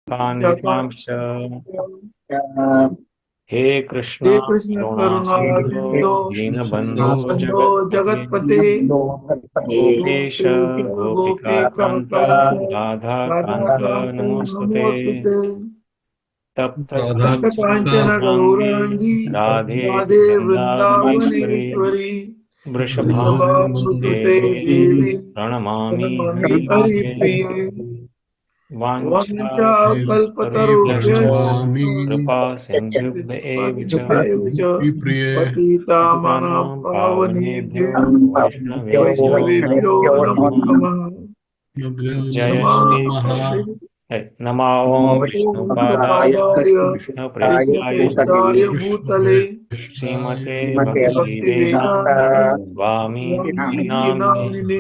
कान्तांश हे कृष्णा करुणा सिंधो दीनबंधो जगत्पते गोपेश गोपिका कांत राधा कांत नमोस्तुते तप्त कांचन गौरांगी राधे वृंदावनेश्वरी वृषभानुसुते देवी प्रणमामि हरिप्रिये वाञ्छाकल्पतरुभ्यश्च कृपा सिन्धुभ्येव च पतितानां पावनेभ्यो वैष्णवेभ्यो नमो नमः। जय श्री नमो विष्णुपादाय कृष्णप्रेष्ठाय भूतले श्रीमते भक्तिवेदान्त स्वामी नामिने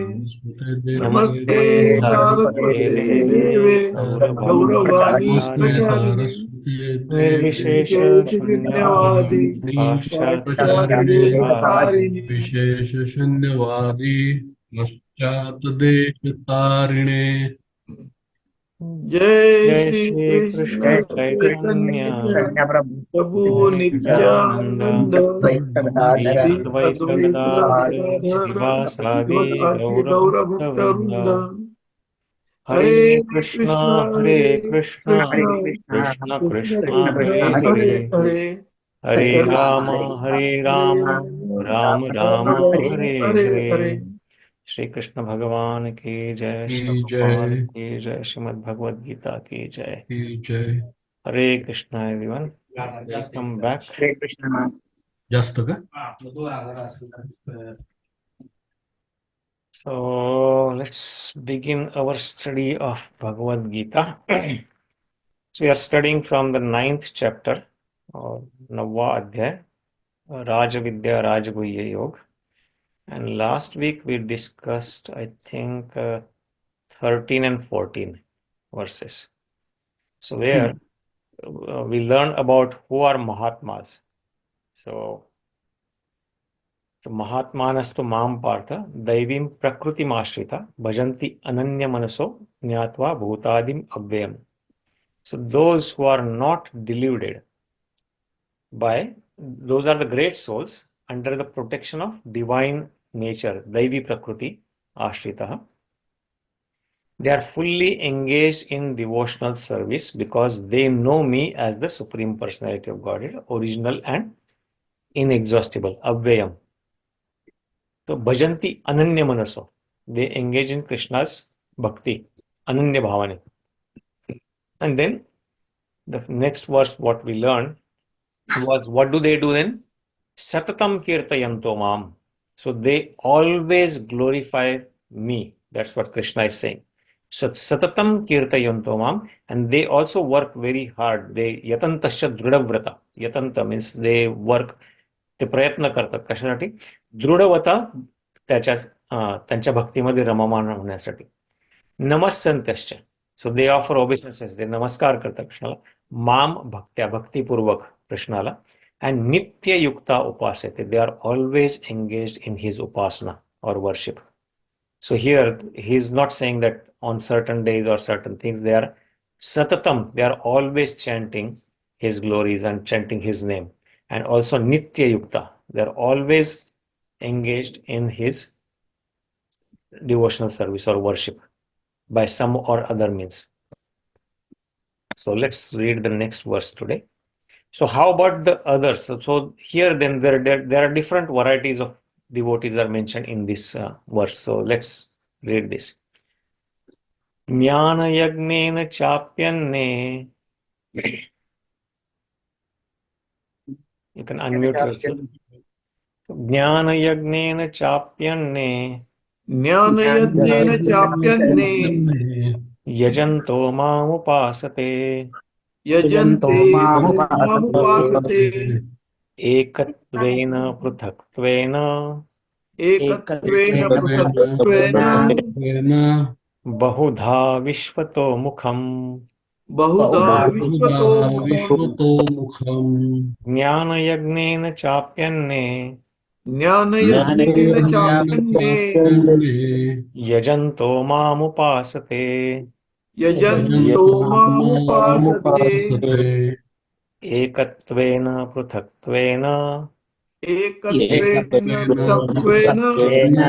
नमस्ते सारस्वते देवे गौरवाणी प्रचारिणे निर्विशेष शून्यवादी पाश्चात्य विशेष शून्यवादी पश्चात्देशतारिणे। जय श्री कृष्ण चैतन्य प्रभु नित्यानंद श्री अद्वैत श्रीवासादि गौरभक्तवृंद। हरे कृष्णा कृष्ण कृष्ण हरे हरे हरे राम राम राम हरे हरे। श्री कृष्ण भगवान की जय, श्री भगवान की जय, श्रीमद् भगवद गीता की जय। हरे कृष्णा एवरीवन, वेलकम बैक। हरे कृष्णा। जास्त का? So let's begin our study of Bhagavad Gita. So we are studying from the 9th chapter, or Navva Adhyay, Rajavidya Rajaguyya Yoga. And last week we discussed, I think, 13 and 14 verses. So where we learned about who are Mahatmas. So Mahatmanastu Mam Partha Daivim Prakriti Mashrita Bhajanti Ananya Manaso Jnatva Bhutadim Abhyam. So those who are not deluded by, those are the great souls under the protection of divine nature, Daivi Prakriti Ashritaha. They are fully engaged in devotional service because they know me as the Supreme Personality of Godhead, original and inexhaustible, Abhyam. So Bhajanti Ananya Manaso. They engage in Krishna's bhakti, Ananya Bhavane. And then the next verse, what we learned was, what do they do then? Satatam Kirtayanto Mam. So they always glorify me. That's what Krishna is saying. So Satatam Kirtayanto Mam, and they also work very hard. They yatantasya drudavrata. Yatanta means they work, ते प्रयत्न करतात कशासाठी? दृढवता त्यांच्या भक्तीमध्ये रममाण होण्यासाठी. नमस्संत्यश्च. सो दे offer ओबेसन्सेस, ते नमस्कार करतात कृष्णाला. माम भक्त्या, भक्तिपूर्वक कृष्णाला. And nitya yukta upāsate, they are always engaged in his upasana or worship. So here he is not saying that on certain days or certain things, they are satatam, they are always chanting his glories and chanting his name. And also nitya yukta, they are always engaged in his devotional service or worship by some or other means. So let's read the next verse today. So how about the others? So here then there are different varieties of devotees are mentioned in this verse. So let's read this. Jnāna-yajñena cāpyanne. You can unmute yourself. Jnāna-yajñena cāpyanne. Jnāna-yajñena cāpyanne. Yajanto mam upāsate. Yajante humam upāsate. Ekatvena pṛthaktvena. Ekatvena pṛthaktvena. bahudhā viśvato-mukham. bahudhā viśvato-mukham. jñāna-yajñena cāpyanne. jnāna-yajñena cāpyanne. yajanto mam upāsate. यजन्तो मामुपासते एकत्वेन पृथक्त्वेन एकत्वेन पृथक्त्वेन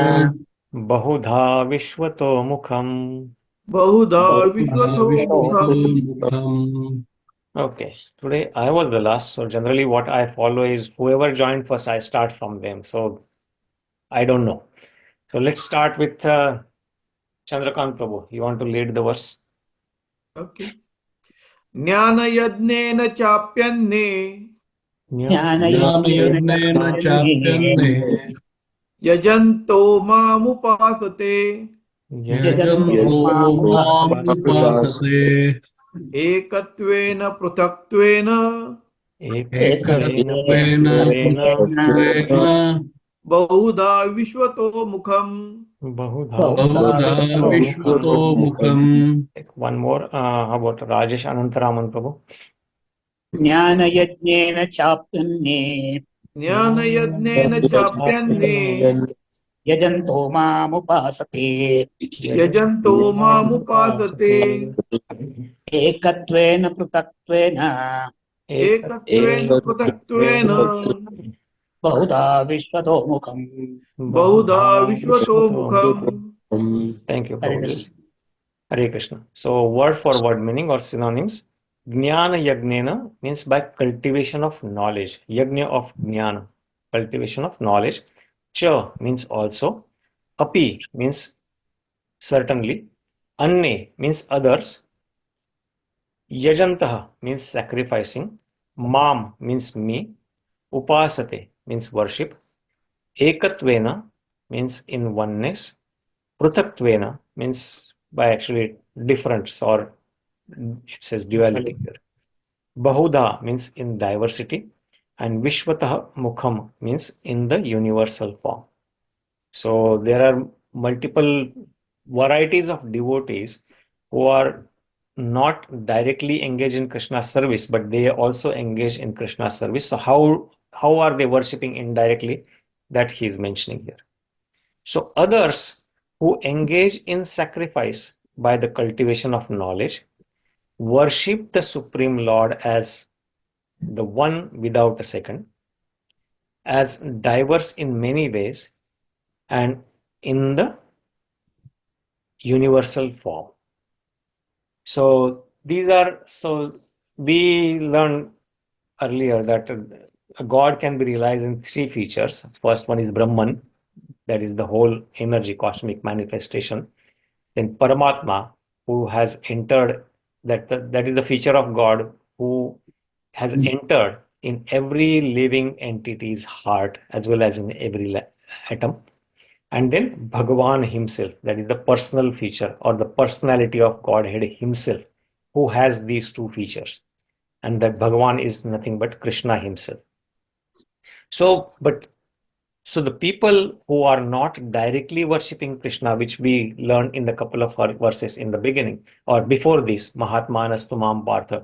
बहुधा विश्वतोमुखम्. बहुधा विश्वतो-मुखम्. Okay, today I was the last, so generally what I follow is whoever joined first, I start from them. So I don't know. So let's start with Chandrakant Prabhu. You want to lead the verse? Okay. ज्ञानयज्ञेन चाप्यन्ने ज्ञानयज्ञेन चाप्यन्ने यजन्तो मामुपासते यजन्तो मामुपासते एकत्वेन पृथक्त्वेन एकत्वेन पृथक्त्वेन बहुधा विश्वतो-मुखम्. बहुधा विश्वतो-मुखम्. One more. How about Rajesh Anantaraman Prabhu? ज्ञानयज्ञेन चाप्यन्ने ज्ञानयज्ञेन चाप्यन्ने यजन्तो मामुपासते यजन्तो मामुपासते एकत्वेन पृथक्त्वेन एकत्वेन पृथक्त्वेन बहुधा विश्वतोमुखम्. बहुधा विश्वतो-मुखम्. Thank you, Hare Prabhuji. Krishna. Hare Krishna. So word for word meaning or synonyms. Jnana-yajñena means by cultivation of knowledge. Yajña of jnana, cultivation of knowledge. Cha means also. Api means certainly. Anye means others. Yajantaha means sacrificing. Mam means me. Upāsate means worship. Ekatvena means in oneness. Pṛthaktvena means by actually difference, or it says duality here. Bahudhā means in diversity, and viśvato-mukham means in the universal form. So there are multiple varieties of devotees who are not directly engaged in Krishna's service, but they also engage in Krishna's service. So how are they worshipping indirectly? That he is mentioning here. So others who engage in sacrifice by the cultivation of knowledge worship the Supreme Lord as the one without a second, as diverse in many ways, and in the universal form. So we learned earlier that a God can be realized in three features. First one is Brahman, that is the whole energy, cosmic manifestation. Then Paramatma, who has entered, that is the feature of God, who has entered in every living entity's heart as well as in every atom. And then Bhagavan himself, that is the personal feature or the personality of Godhead himself, who has these two features. And that Bhagavan is nothing but Krishna himself. So the people who are not directly worshipping Krishna, which we learned in the couple of verses in the beginning or before this, Mahatmanastu mam partha,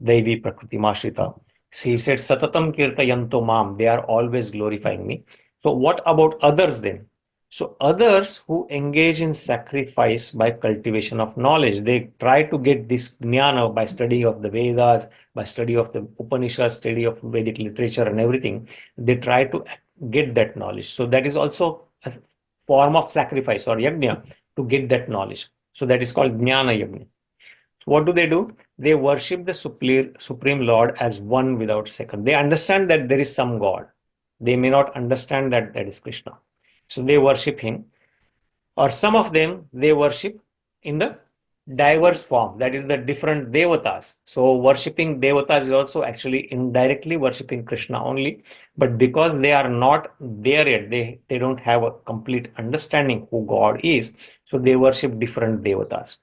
Devi Prakriti Mashrita. So he said, Satatam Kirtayanto mam, they are always glorifying me. So what about others then? So others who engage in sacrifice by cultivation of knowledge, they try to get this jnana by study of the Vedas, by study of the Upanishads, study of Vedic literature and everything. They try to get that knowledge. So that is also a form of sacrifice or yajna to get that knowledge. So that is called jñāna-yajñena. So what do? They worship the Supreme Lord as one without second. They understand that there is some God. They may not understand that that is Krishna. So they worship him. Or some of them, they worship in the diverse form, that is the different devatas. So worshipping devatas is also actually indirectly worshipping Krishna only, but because they are not there yet, they don't have a complete understanding who God is, so they worship different devatas.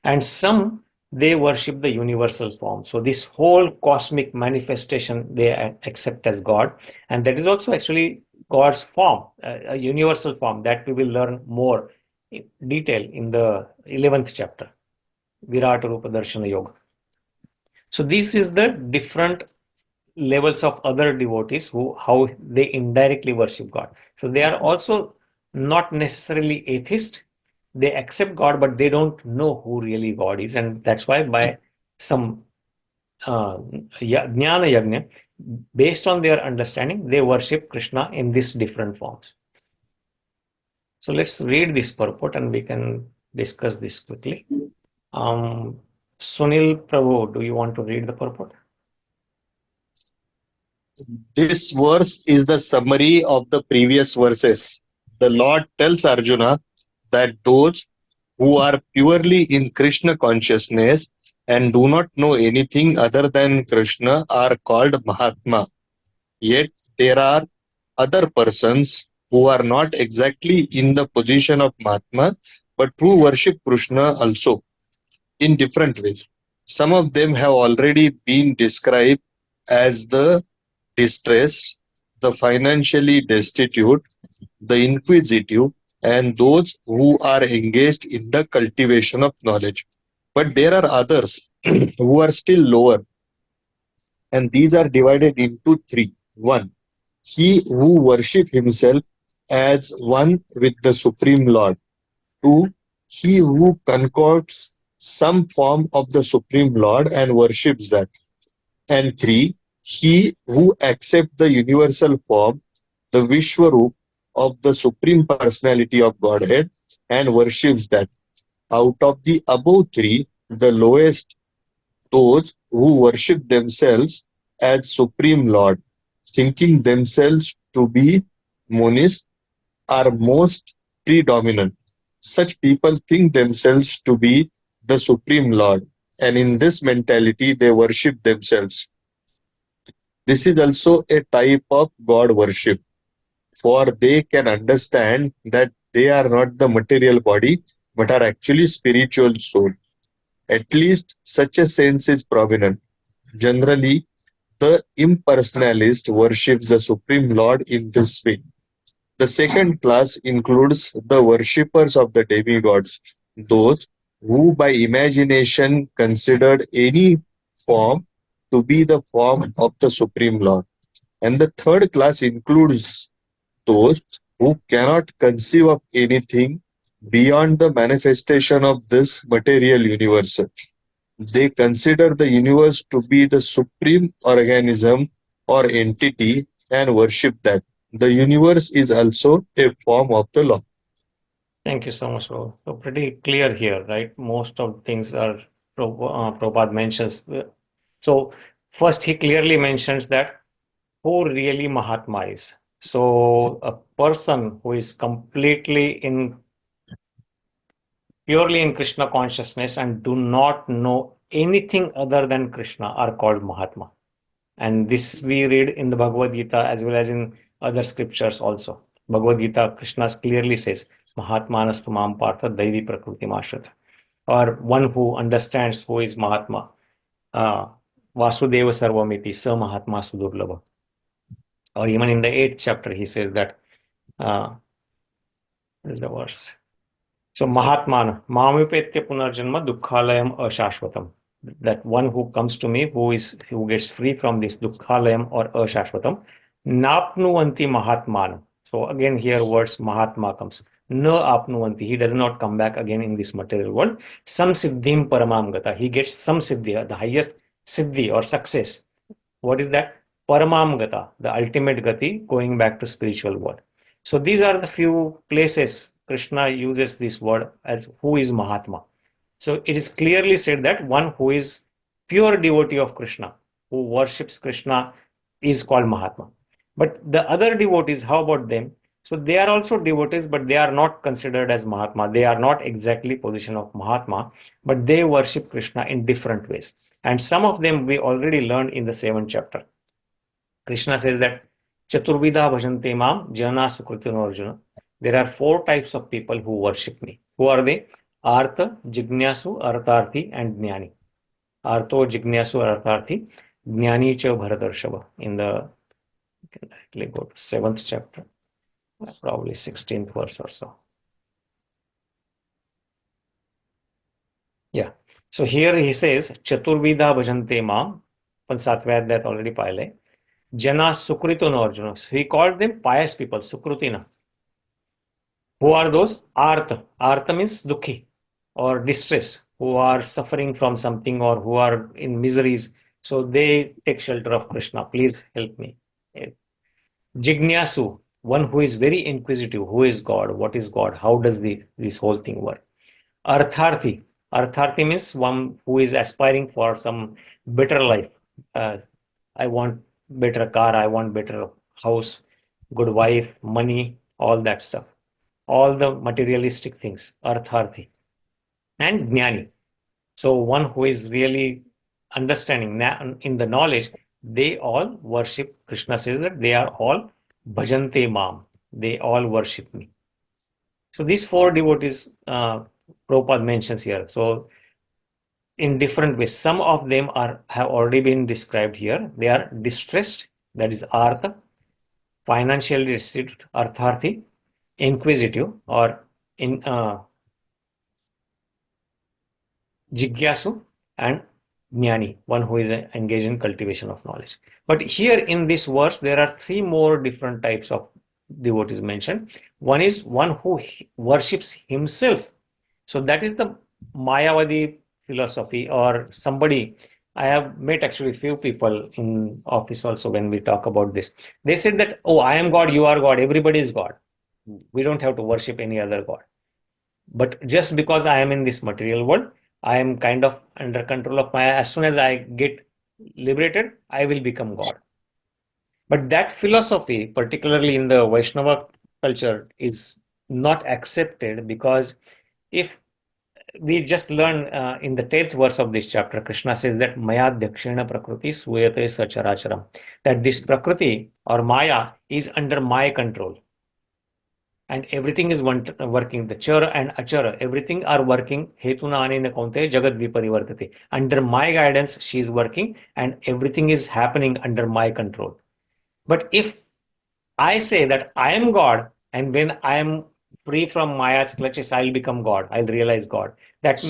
And some, they worship the universal form. So this whole cosmic manifestation they accept as God, and that is also actually God's form, a universal form that we will learn more in detail in the 11th chapter, Virata Rupa Darshana Yoga. So this is the different levels of other devotees how they indirectly worship God. So they are also not necessarily atheist, they accept God, but they don't know who really God is. And that's why by some jñāna-yajñena, based on their understanding, they worship Krishna in these different forms. So let's read this purport and we can discuss this quickly. Sunil Prabhu, do you want to read the purport? This verse is the summary of the previous verses. The Lord tells Arjuna that those who are purely in Krishna consciousness and do not know anything other than Krishna are called Mahatma. Yet there are other persons who are not exactly in the position of Mahatma but who worship Krishna also in different ways. Some of them have already been described as the distressed, the financially destitute, the inquisitive, and those who are engaged in the cultivation of knowledge. But there are others who are still lower, and these are divided into three. One, he who worships himself as one with the Supreme Lord. Two, he who concocts some form of the Supreme Lord and worships that. And three, he who accepts the universal form, the Vishwarup of the Supreme Personality of Godhead and worships that. Out of the above three, the lowest, those who worship themselves as Supreme Lord, thinking themselves to be monists, are most predominant. Such people think themselves to be the Supreme Lord, and in this mentality they worship themselves. This is also a type of God worship, for they can understand that they are not the material body but are actually spiritual soul. At least such a sense is prominent. Generally, the impersonalist worships the Supreme Lord in this way. The second class includes the worshippers of the demigods, those who by imagination considered any form to be the form of the Supreme Lord. And the third class includes those who cannot conceive of anything beyond the manifestation of this material universe. They consider the universe to be the supreme organism or entity and worship that. The universe is also a form of the law. Thank you so much, Prabhu. So pretty clear here, right? Most of things are Prabhupada mentions. So first he clearly mentions that who really Mahatma is. So a person who is completely in purely in Krishna consciousness and do not know anything other than Krishna are called Mahatma. And this we read in the Bhagavad Gita as well as in other scriptures also. Bhagavad Gita, Krishna clearly says, Mahatmanas tumam partha daivi prakriti mashrata. Or one who understands who is Mahatma. Vasudeva sarvamiti sa Mahatma sudurlabha. Or even in the 8th chapter, he says that, what is the verse? So Mahatmana, mamipetya punarjanma dukkhalayam ashashvatam. That one who comes to me, who gets free from this dukkhalayam or ashashvatam, napnuvanti mahatmana. So again here words Mahatma comes. No apnuvanti, he does not come back again in this material world. Some siddhim paramam gata, he gets some siddhi, the highest siddhi or success. What is that? Paramam gata, the ultimate gati, going back to spiritual world. So these are the few places Krishna uses this word as who is Mahatma. So it is clearly said that one who is pure devotee of Krishna, who worships Krishna, is called Mahatma. But the other devotees, how about them? So they are also devotees, but they are not considered as Mahatma. They are not exactly position of Mahatma, but they worship Krishna in different ways. And some of them we already learned in the 7th chapter. Krishna says that Chaturvidha bhajante mam jana sukrutino arjuna. There are 4 types of people who worship me. Who are they? Artha, Jignasu, Artharthi, and Jnani. Artho, Jignasu, Artharthi, Jnani cha Bharatarshava. In the, you can directly go to 7th chapter, probably 16th verse or so. Yeah. So here he says, Chaturvidha bhajante mam, पण 7व्या अध्यायात already पाहिले. Jana Sukrito no Arjuna. He called them pious people, Sukrutina, Who are those? Artha. Artha means dukhi or distress, who are suffering from something or who are in miseries. So they take shelter of Krishna. Please help me. Jignasu, one who is very inquisitive. Who is God? What is God? How does this whole thing work? Artharthi. Artharthi means one who is aspiring for some better life. I want better car, I want better house, good wife, money, all that stuff. All the materialistic things, Artharthi. And Jnani. So one who is really understanding in the knowledge, they all worship. Krishna says that they are all bhajante mam. They all worship me. So these four devotees, Prabhupada mentions here. So in different ways, some of them have already been described here. They are distressed, that is artha, financially restricted, artharthi, inquisitive, or in jigyasu, and jnani, one who is engaged in cultivation of knowledge. But here in this verse, there are three more different types of devotees mentioned. One is one who worships himself. So that is the Mayavadi philosophy, or somebody. I have met actually few people in office also when we talk about this. They said that, oh, I am God, you are God, everybody is God. We don't have to worship any other God. But just because I am in this material world, I am kind of under control of Maya. As soon as I get liberated, I will become God. But that philosophy, particularly in the Vaishnava culture, is not accepted, because if we just learn in the 10th verse of this chapter, Krishna says that Maya Dakshina Prakriti Suyate Sacharacharam, that this Prakriti or Maya is under my control. And everything is working. The chara and achara, everything are working. Hetuna anena kaunte jagad viparivartate. Under my guidance, she is working, and everything is happening under my control. But if I say that I am God, and when I am free from Maya's clutches, I'll become God. I'll realize God. That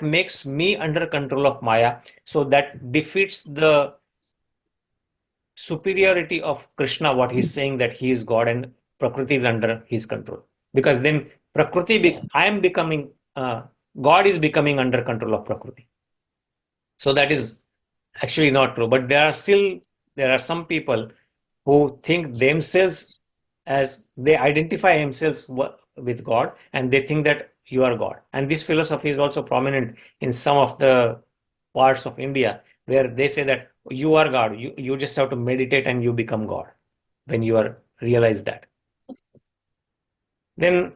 makes me under control of Maya. So that defeats the superiority of Krishna, what he's saying that he is God and Prakriti is under his control. Because then Prakriti, I am becoming, God is becoming under control of Prakriti. So that is actually not true. But there are some people who think themselves as, they identify themselves with God, and they think that you are God. And this philosophy is also prominent in some of the parts of India, where they say that you are God. You just have to meditate and you become God when you realize that. Then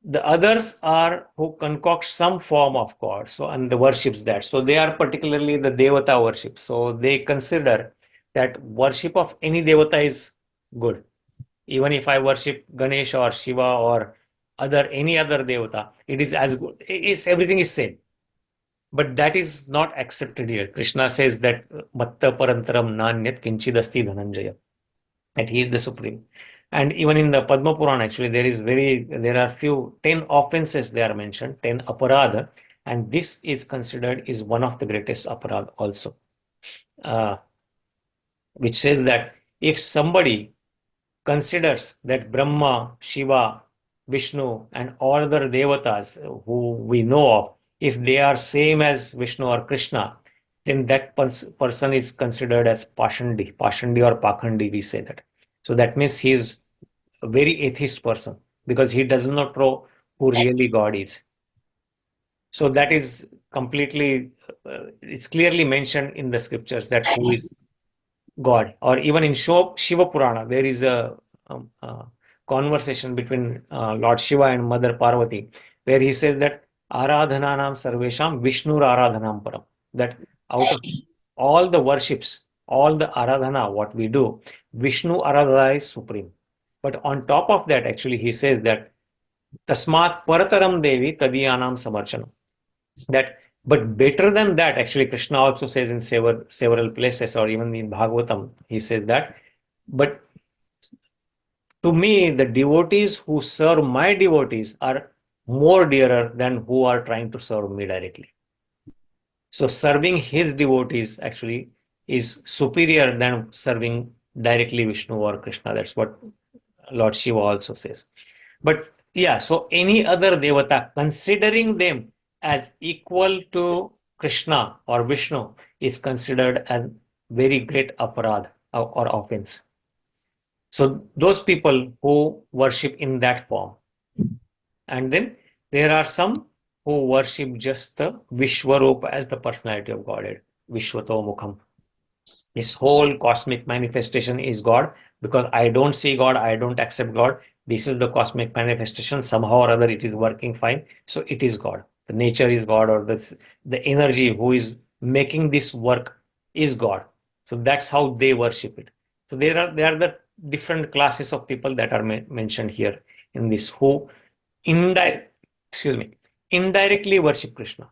the others are who concoct some form of God, so, and the worships that. So they are particularly the Devata worship. So they consider that worship of any Devata is good. Even if I worship Ganesha or Shiva or any other Devata, it is as good. Everything is same. But that is not accepted here. Krishna says that Matta Parantaram Nanyat Kinchidasti Dhananjaya, that he is the supreme. And even in the Padma Purana, actually, there are 10 offenses they are mentioned, 10 aparadha, and this is considered is one of the greatest aparadha also, which says that if somebody considers that Brahma, Shiva, Vishnu, and all other devatas who we know of, if they are same as Vishnu or Krishna, then that person is considered as Pashandi or Pakhandi, we say that. So that means he is a very atheist person, because he does not know who really God is. So that is completely, it's clearly mentioned in the scriptures that who is God. Or even in Shiva Purana, there is a conversation between Lord Shiva and Mother Parvati, where he says that Aradhananam Sarvesham Vishnur Aradhanam Param. That out of all the worships, all the Aradhana, what we do, Vishnu Aradhana is supreme. But on top of that, actually, he says that Tasmat Parataram Devi Tadiyanam Samarchanam. That, but better than that, actually, Krishna also says in several places, or even in Bhagavatam, he says that, but to me, the devotees who serve my devotees are more dearer than who are trying to serve me directly. So serving his devotees actually is superior than serving directly Vishnu or Krishna. That's what Lord Shiva also says. But yeah, so any other devata, considering them as equal to Krishna or Vishnu, is considered a very great aparadh or offense. So those people who worship in that form. And then there are some who worship just the Vishwarupa as the personality of Godhead, viśvato-mukham. This whole cosmic manifestation is God, because I don't see God, I don't accept God. This is the cosmic manifestation. Somehow or other it is working fine. So it is God. The nature is God, or the energy who is making this work is God. So that's how they worship it. So there are the different classes of people that are mentioned here in this, who indirectly worship Krishna.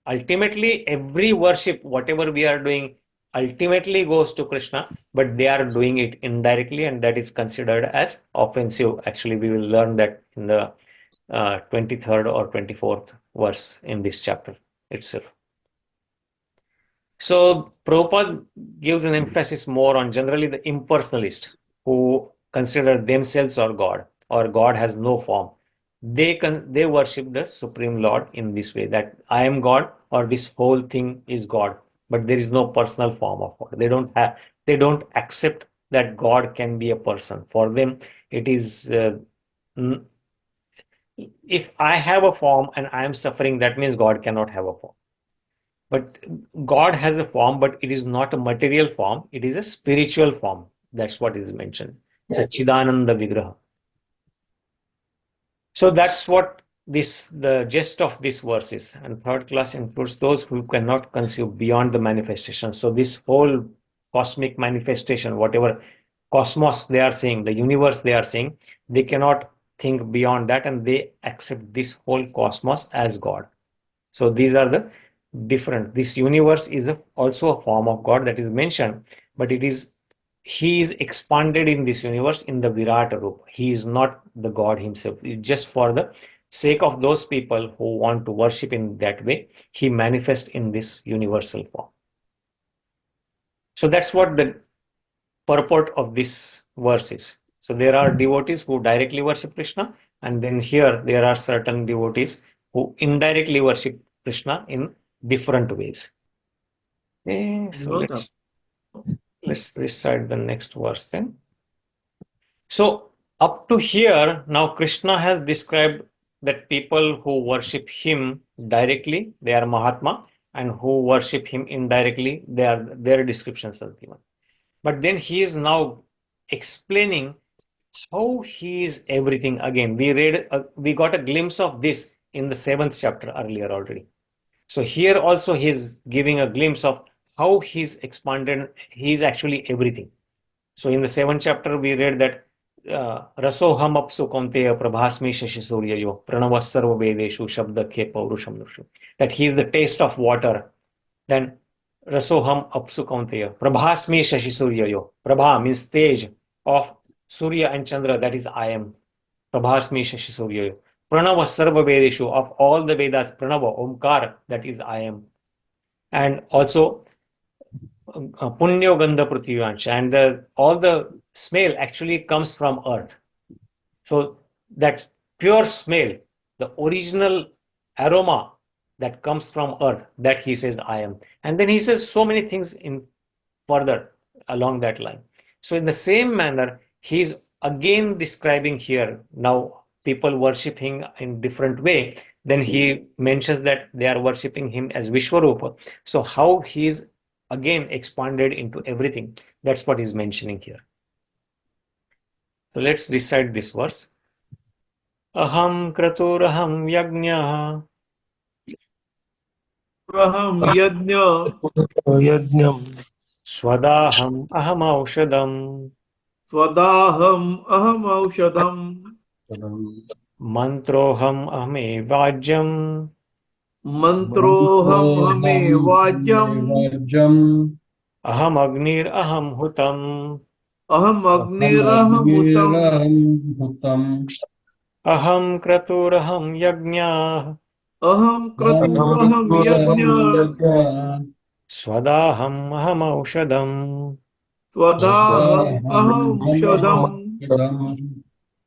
Ultimately, every worship, whatever we are doing, ultimately goes to Krishna, but they are doing it indirectly, and that is considered as offensive. Actually, we will learn that in the 23rd or 24th verse in this chapter itself. So Prabhupada gives an emphasis more on generally the impersonalist who consider themselves or God has no form. They worship the Supreme Lord in this way, that I am God, or this whole thing is God, but there is no personal form of God. They don't accept that God can be a person. For them, it is if I have a form and I am suffering, that means God cannot have a form. But God has a form, but it is not a material form. It is a spiritual form. That's what is mentioned. It's a Chidananda Vigraha. So that's what the gist of this verse is. And third class includes those who cannot conceive beyond the manifestation. So this whole cosmic manifestation, whatever cosmos they are seeing, the universe they are seeing, they cannot think beyond that, and they accept this whole cosmos as God. So these are the different. This universe is also a form of God that is mentioned, but he is expanded in this universe in the Virata Rupa. He is not the God himself. Just for the sake of those people who want to worship in that way, he manifests in this universal form. So that's what the purport of this verse is. So there are devotees who directly worship Krishna, and then here there are certain devotees who indirectly worship Krishna in different ways. Okay, so let's recite the next verse then. So up to here, now Krishna has described that people who worship him directly, they are Mahatma, and who worship him indirectly, their descriptions are given. But then he is now explaining how he is everything again. We got a glimpse of this in the 7th chapter earlier already. So here also he is giving a glimpse of how he's expanded. He is actually everything. So in the 7th chapter we read that rasoham apsu kaunteya prabhasmi shashi suryayo pranavas sarva vedeshu shabda khe paurusham nushu. That he is the taste of water. Then rasoham apsu kaunteya prabhasmi shashi suryayo. Prabha means stage of Surya and Chandra, that is I am. Prabhasmi shashi suryayo. Pranava sarva vedeshu, of all the Vedas, Pranava, Omkar, that is I am. And also Punyo Gandha Prithvivansh, and all the smell actually comes from earth. So that pure smell, the original aroma that comes from earth, that he says I am. And then he says so many things in further along that line. So in the same manner, he's again describing here now people worshipping in different way. Then he mentions that they are worshipping him as Vishwarupa. So how he is again expanded into everything, that's what he's mentioning here. So let's recite this verse. Aham kratur aham yajñaḥ aham yajñam svadhāham aham auṣadham svadhāham aham auṣadham mantroham aham evājyam mantroham evājyam aham agnir aham hutam aham agnir aham hutam hutam aham kratur aham yajñaḥ aham kratur aham yajñaḥ svadhāham aham auṣadham svadhāham aham auṣadham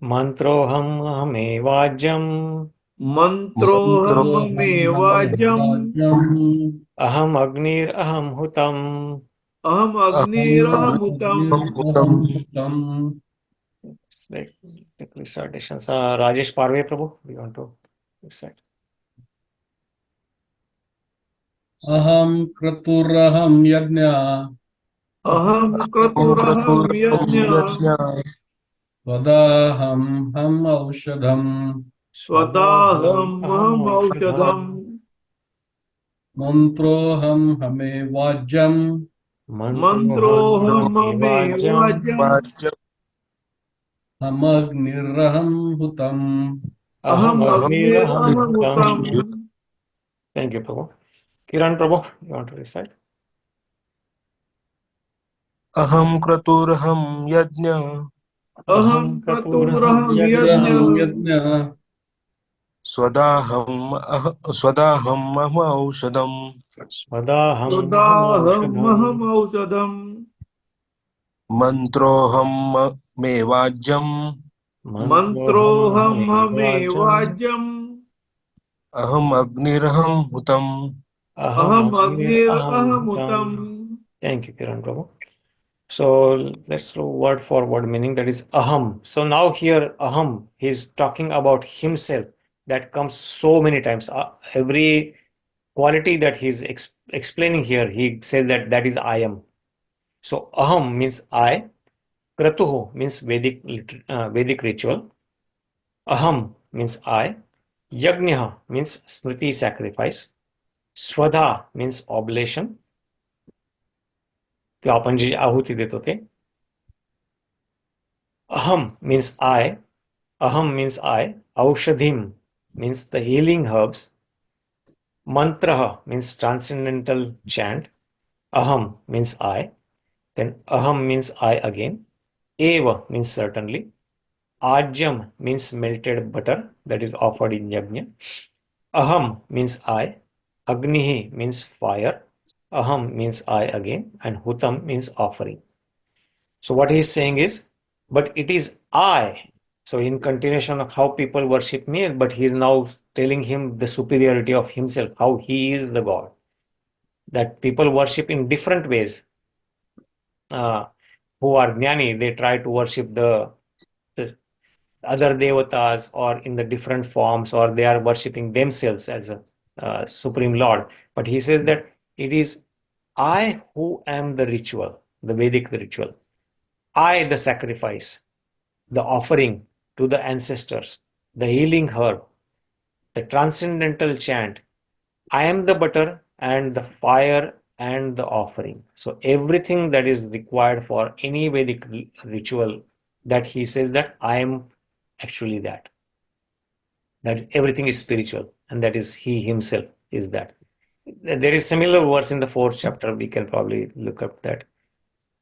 Mantroham evājyam. Mantrohamam evājyam. Aham agnir aham hutam. Aham agnir aham hutam. hutam. It's like recitations. Rajesh Parve Prabhu, you want to recite? Aham kratur yajña. Aham kratur aham yajña. Svadhāham auṣadham. Svadhāham aham auṣadham. Mantro हमहम evājyam. Mantrohamam evājyam. agnir hutam. Aham agnir aham hutam. Thank you, Prabhu. Kiran Prabhu, you want to recite? aham kraturham yajña Aham kraturaham yajña. svadhāham aham auṣadham Svadhāham Svadhāham aham auṣadham. auṣadham. mantroham evājyam Mantrohamam evājyam. aham agnir aham hutam. Aham agnir aham hutam. hutam. Thank you, Kiran Prabhu. So let's do word for word meaning, that is aham. So now here aham, he's talking about himself. That comes so many times. Every quality that he's explaining here, he said that is I am. So aham means I. Kratuhu means Vedic ritual. Aham means I. Yajñaḥ means smriti sacrifice. Svadha means oblation. कि आपण जी आहुती देतो ते. Aham means I. Aham means I. Auṣadhim means the healing herbs. Mantra means transcendental chant. Aham means I. Then aham means I again. Eva means certainly. Ajyam means melted butter that is offered in yajna. Aham means I. Agnihi means fire. Aham means I again. And hutam means offering. So what he is saying is, but it is I. So in continuation of how people worship me, but he is now telling him the superiority of himself, how he is the God. That people worship in different ways. Who are jnani, they try to worship the other devatas or in the different forms, or they are worshipping themselves as a supreme Lord. But he says that it is I who am the ritual, the Vedic ritual. I, the sacrifice, the offering to the ancestors, the healing herb, the transcendental chant. I am the butter and the fire and the offering. So everything that is required for any Vedic ritual, that he says that I am actually that. That everything is spiritual, and that is he himself is that. There is similar verse in the 4th chapter. We can probably look up that.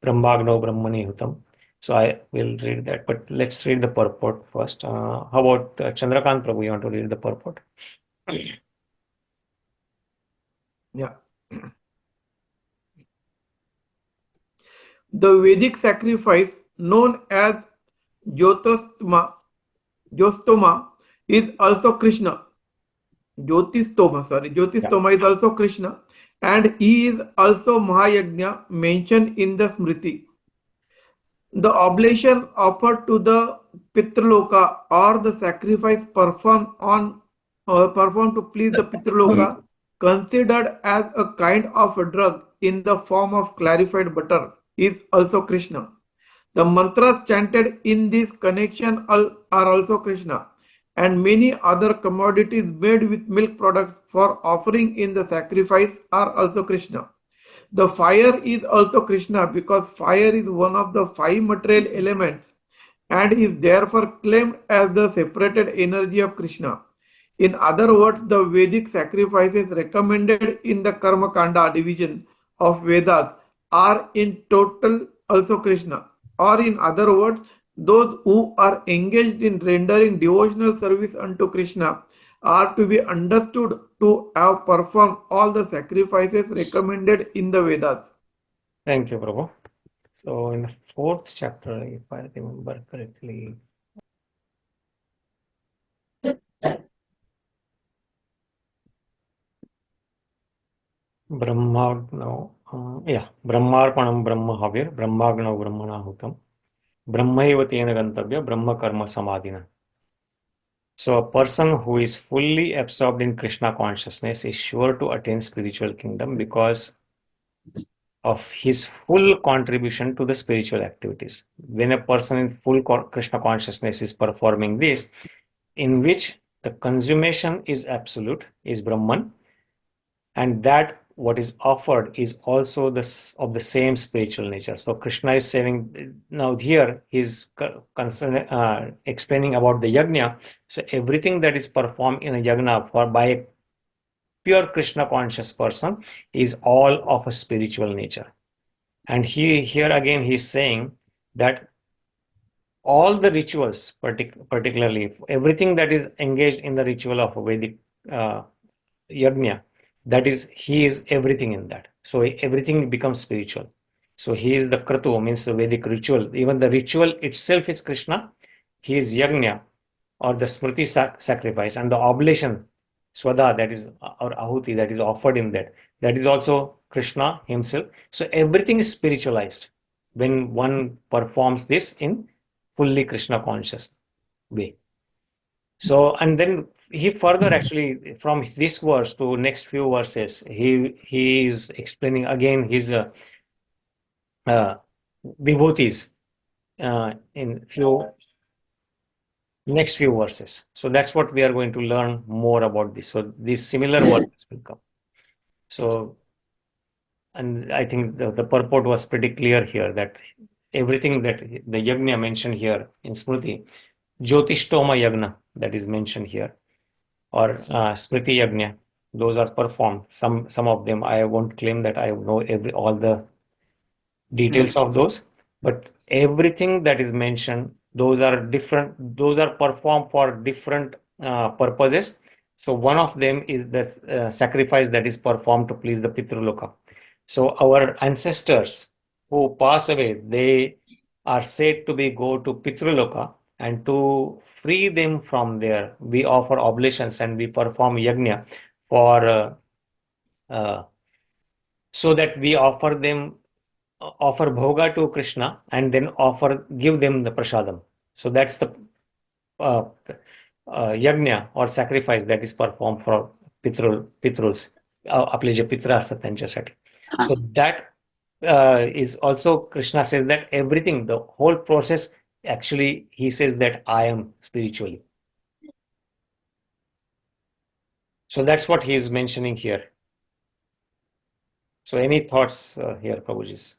Brahmagno Brahmani Hutam. So I will read that, but let's read the purport first. How about Chandrakant Prabhu? You want to read the purport? Yeah. The Vedic sacrifice known as Jyotistoma is also Krishna. Jyotistoma is also Krishna, and he is also Mahayajna mentioned in the Smriti. The oblation offered to the Pitraloka or the sacrifice performed to please the Pitraloka, considered as a kind of a drug in the form of clarified butter, is also Krishna. The mantras chanted in this connection are also Krishna, and many other commodities made with milk products for offering in the sacrifice are also Krishna. The fire is also Krishna because fire is one of the 5 material elements and is therefore claimed as the separated energy of Krishna. In other words, the Vedic sacrifices recommended in the Karma Kanda division of Vedas are in total also Krishna. Or in other words, those who are engaged in rendering devotional service unto Krishna are to be understood to have performed all the sacrifices recommended in the Vedas. Thank you, Prabhu. So in the 4th chapter, if I remember correctly, Brahmagno, Brahmarpanam Brahma Havir, Brahmagno Brahmana Hutam, Brahmaiva Tena Gantavya, Brahma Karma Samadhina. So a person who is fully absorbed in Krishna consciousness is sure to attain spiritual kingdom because of his full contribution to the spiritual activities. When a person in full Krishna consciousness is performing this, in which the consummation is absolute, is Brahman, and that what is offered is also this of the same spiritual nature. So Krishna is saying now here he's explaining about the yajña. So everything that is performed in a yajña for by a pure Krishna conscious person is all of a spiritual nature. And here again he's saying that all the rituals, particularly everything that is engaged in the ritual of Vedic yajña, that is, he is everything in that. So everything becomes spiritual. So he is the kratur, means the Vedic ritual. Even the ritual itself is Krishna. He is yajña, or the smriti sacrifice, and the oblation, svadhā, that is, or ahuti, that is offered in that is also Krishna himself. So everything is spiritualized when one performs this in fully Krishna conscious way. So, and then he further actually from this verse to next few verses, he is explaining again his vibhutis in next few verses. So that's what we are going to learn more about this. So these similar verses will come. So, and I think the purport was pretty clear here that everything that the yajna mentioned here in Smriti, Jyotishtoma yajna that is mentioned here, or smriti yajna, those are performed. Some of them I won't claim that I know all the details of those, but everything that is mentioned, those are different, those are performed for different purposes. So one of them is the sacrifice that is performed to please the Pitraloka. So our ancestors who pass away, they are said to be go to Pitraloka, and to free them from there, we offer oblations and we perform yajna for so that we offer bhoga to Krishna and then give them the prasadam. So that's the yajna or sacrifice that is performed for pitrus, आपले जे पित्र असतात त्यांच्यासाठी. So that is also, Krishna says that everything, the whole process, actually he says that I am spiritually. So that's what he is mentioning here. So any thoughts here, Prabhuji?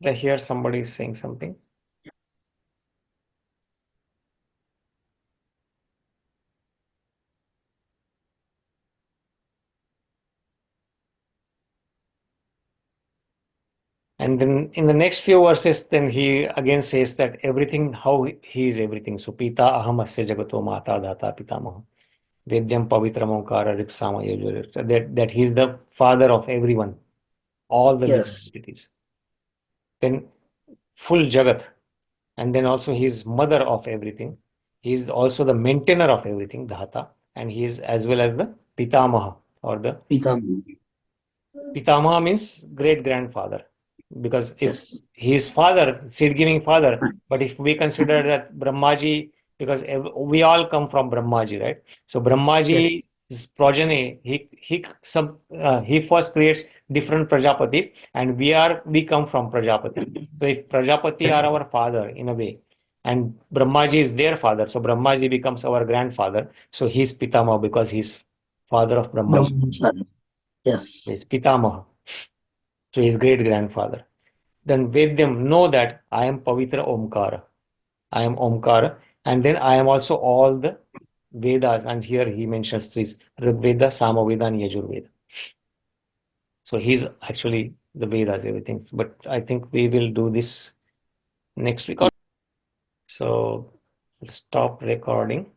I hear somebody is saying something. And then in the next few verses, then he again says that everything, how he is everything. So Pita aham asya jagato mata dhata pitamaham. Vedyam pavitram omkara riksama yajur. That he is the father of everyone, all the living entities. Then full jagat. And then also he is mother of everything. He is also the maintainer of everything, dhata. And he is as well as the pitamaha, or the pitamaha means great grandfather. Because if he is father, seed-giving father, but if we consider that Brahmaji, because we all come from Brahmaji, right? So Brahmaji's progeny, he first creates different Prajapatis, and we come from Prajapati. So if Prajapati are our father in a way, and Brahmaji is their father, so Brahmaji becomes our grandfather. So he's Pitama because he's father of Brahmaji. Yes. He's Pitamaha. So his great grandfather. Then Vedyam, know that I am Pavitra Omkara. I am Omkara. And then I am also all the Vedas. And here he mentions this Rig Veda, Samaveda, and Yajurveda. So he's actually the Vedas, everything. But I think we will do this next week. So stop recording.